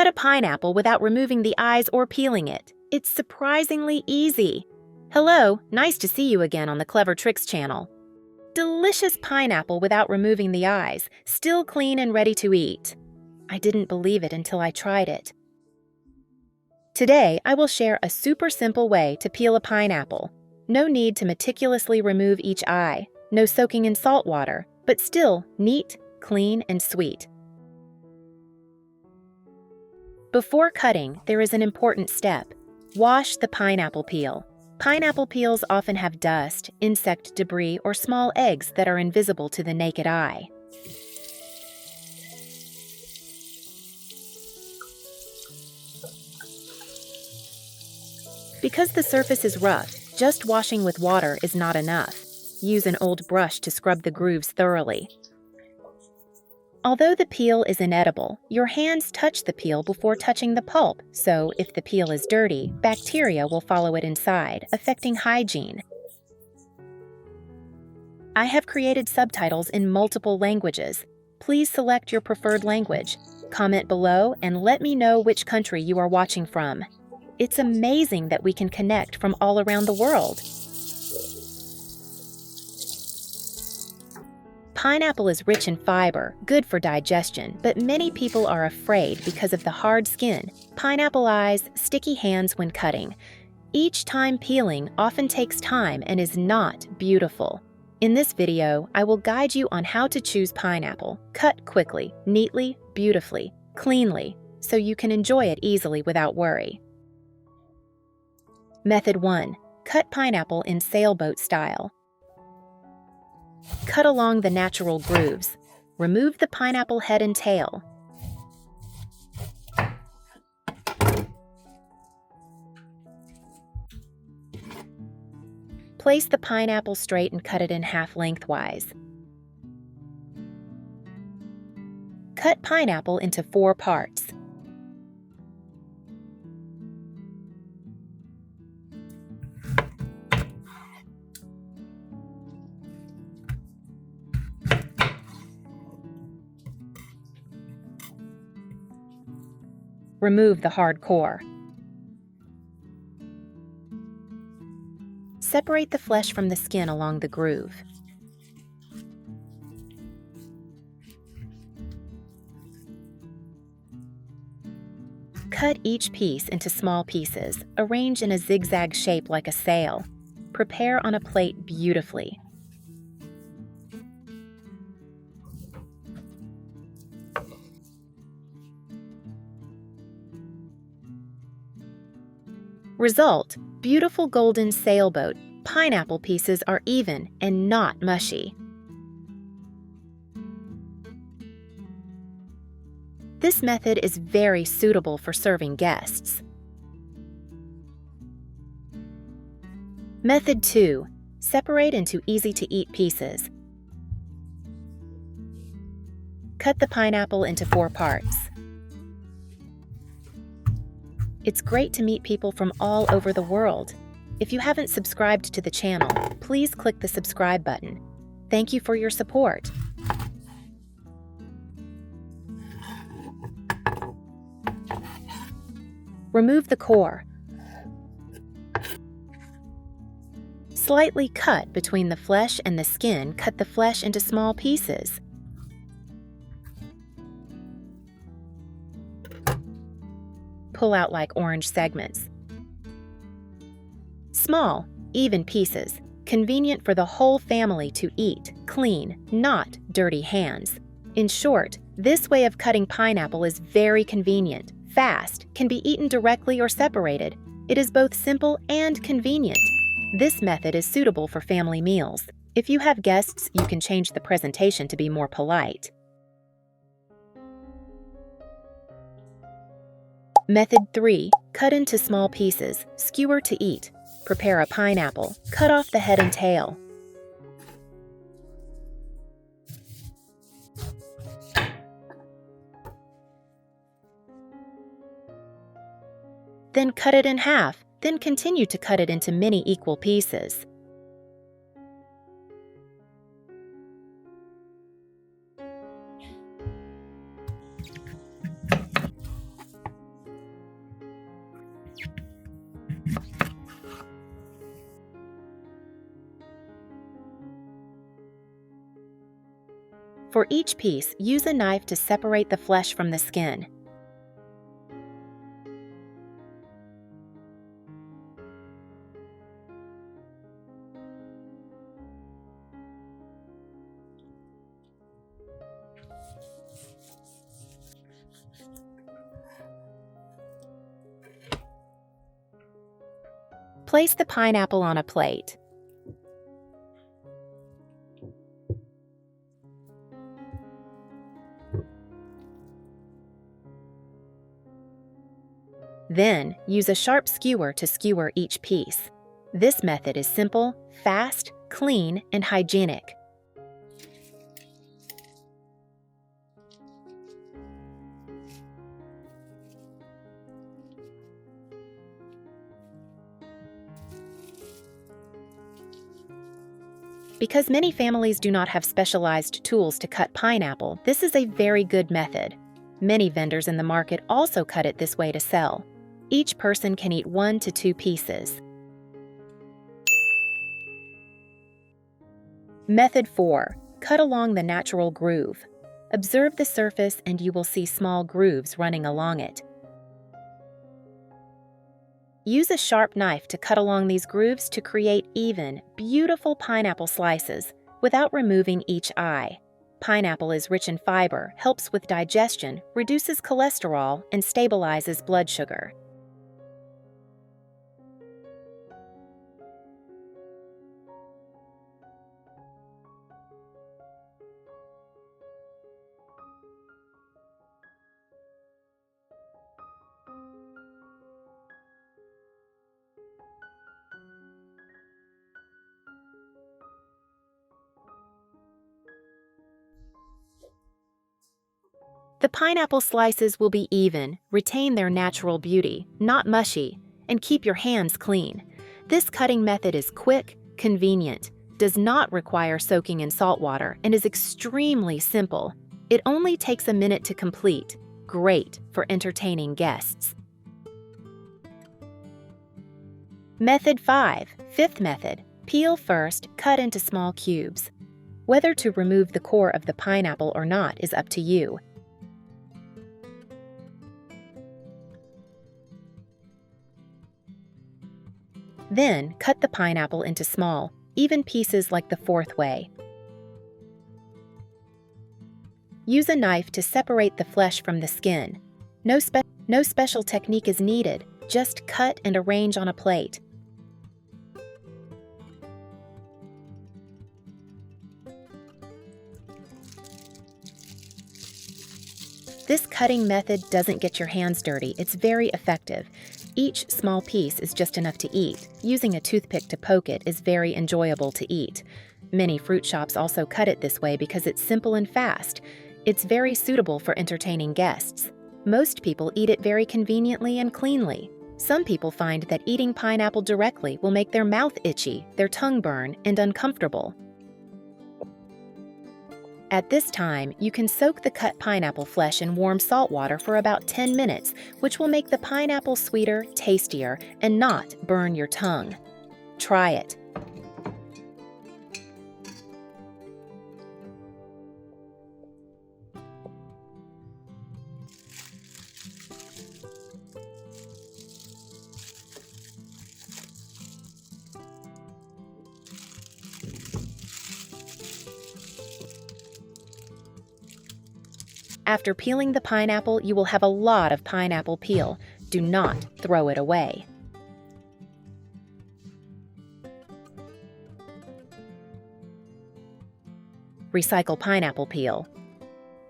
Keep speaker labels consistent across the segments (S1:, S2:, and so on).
S1: a pineapple without removing the eyes or peeling it. It's surprisingly easy. Hello, nice to see you again on the Clever Tricks channel. Delicious pineapple without removing the eyes, still clean and ready to eat. I didn't believe it until I tried it. Today, I will share a super simple way to peel a pineapple. No need to meticulously remove each eye, no soaking in salt water, but still neat, clean, and sweet. Before cutting, there is an important step. Wash the pineapple peel. Pineapple peels often have dust, insect debris, or small eggs that are invisible to the naked eye. Because the surface is rough, just washing with water is not enough. Use an old brush to scrub the grooves thoroughly. Although the peel is inedible, your hands touch the peel before touching the pulp, so if the peel is dirty, bacteria will follow it inside, affecting hygiene. I have created subtitles in multiple languages. Please select your preferred language. Comment below and let me know which country you are watching from. It's amazing that we can connect from all around the world. Pineapple is rich in fiber, good for digestion, but many people are afraid because of the hard skin, pineapple eyes, sticky hands when cutting. Each time peeling often takes time and is not beautiful. In this video, I will guide you on how to choose pineapple, cut quickly, neatly, beautifully, cleanly, so you can enjoy it easily without worry. Method 1. Cut pineapple in sailboat style. Cut along the natural grooves. Remove the pineapple head and tail. Place the pineapple straight and cut it in half lengthwise. Cut pineapple into 4 parts. Remove the hard core. Separate the flesh from the skin along the groove. Cut each piece into small pieces, arrange in a zigzag shape like a sail. Prepare on a plate beautifully. Result: beautiful golden sailboat. Pineapple pieces are even and not mushy. This method is very suitable for serving guests. Method 2. Separate into easy-to-eat pieces. Cut the pineapple into 4 parts. It's great to meet people from all over the world. If you haven't subscribed to the channel, please click the subscribe button. Thank you for your support. Remove the core. Slightly cut between the flesh and the skin, cut the flesh into small pieces. Pull out like orange segments. Small, even pieces, convenient for the whole family to eat, clean, not dirty hands. In short, this way of cutting pineapple is very convenient, fast, can be eaten directly or separated. It is both simple and convenient. This method is suitable for family meals. If you have guests, you can change the presentation to be more polite. Method 3. Cut into small pieces, skewer to eat. Prepare a pineapple. Cut off the head and tail. Then cut it in half, then continue to cut it into many equal pieces. For each piece, use a knife to separate the flesh from the skin. Place the pineapple on a plate. Then, use a sharp skewer to skewer each piece. This method is simple, fast, clean, and hygienic. Because many families do not have specialized tools to cut pineapple, this is a very good method. Many vendors in the market also cut it this way to sell. Each person can eat 1 to 2 pieces. Method 4. Cut along the natural groove. Observe the surface and you will see small grooves running along it. Use a sharp knife to cut along these grooves to create even, beautiful pineapple slices without removing each eye. Pineapple is rich in fiber, helps with digestion, reduces cholesterol, and stabilizes blood sugar. The pineapple slices will be even, retain their natural beauty, not mushy, and keep your hands clean. This cutting method is quick, convenient, does not require soaking in salt water, and is extremely simple. It only takes a minute to complete. Great for entertaining guests. Method 5, fifth method. Peel first, cut into small cubes. Whether to remove the core of the pineapple or not is up to you. Then, cut the pineapple into small, even pieces like the fourth way. Use a knife to separate the flesh from the skin. No special technique is needed, just cut and arrange on a plate. This cutting method doesn't get your hands dirty, it's very effective. Each small piece is just enough to eat. Using a toothpick to poke it is very enjoyable to eat. Many fruit shops also cut it this way because it's simple and fast. It's very suitable for entertaining guests. Most people eat it very conveniently and cleanly. Some people find that eating pineapple directly will make their mouth itchy, their tongue burn, and uncomfortable. At this time, you can soak the cut pineapple flesh in warm salt water for about 10 minutes, which will make the pineapple sweeter, tastier, and not burn your tongue. Try it. After peeling the pineapple, you will have a lot of pineapple peel. Do not throw it away. Recycle pineapple peel.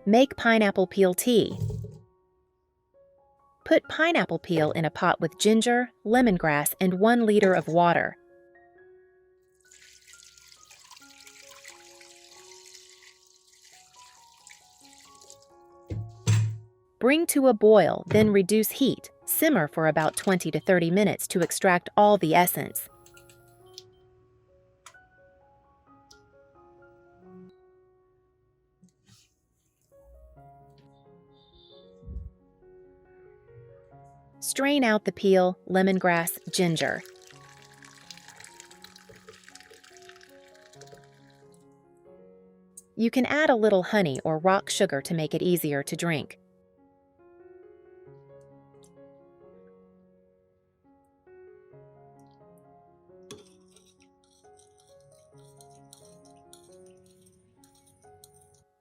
S1: Make pineapple peel tea. Put pineapple peel in a pot with ginger, lemongrass, and 1 liter of water. Bring to a boil, then reduce heat. Simmer for about 20 to 30 minutes to extract all the essence. Strain out the peel, lemongrass, ginger. You can add a little honey or rock sugar to make it easier to drink.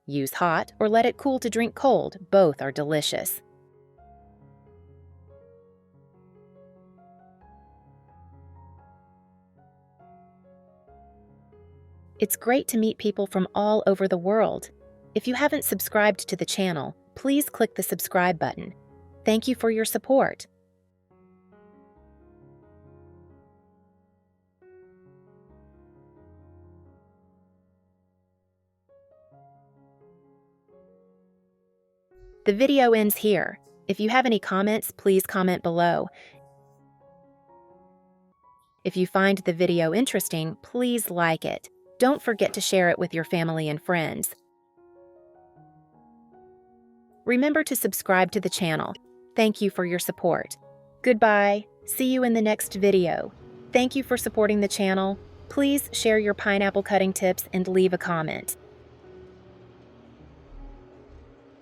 S1: Use hot or let it cool to drink cold. Both are delicious. It's great to meet people from all over the world. If you haven't subscribed to the channel, please click the subscribe button. Thank you for your support. The video ends here. If you have any comments, please comment below. If you find the video interesting, please like it. Don't forget to share it with your family and friends. Remember to subscribe to the channel. Thank you for your support. Goodbye. See you in the next video. Thank you for supporting the channel. Please share your pineapple cutting tips and leave a comment.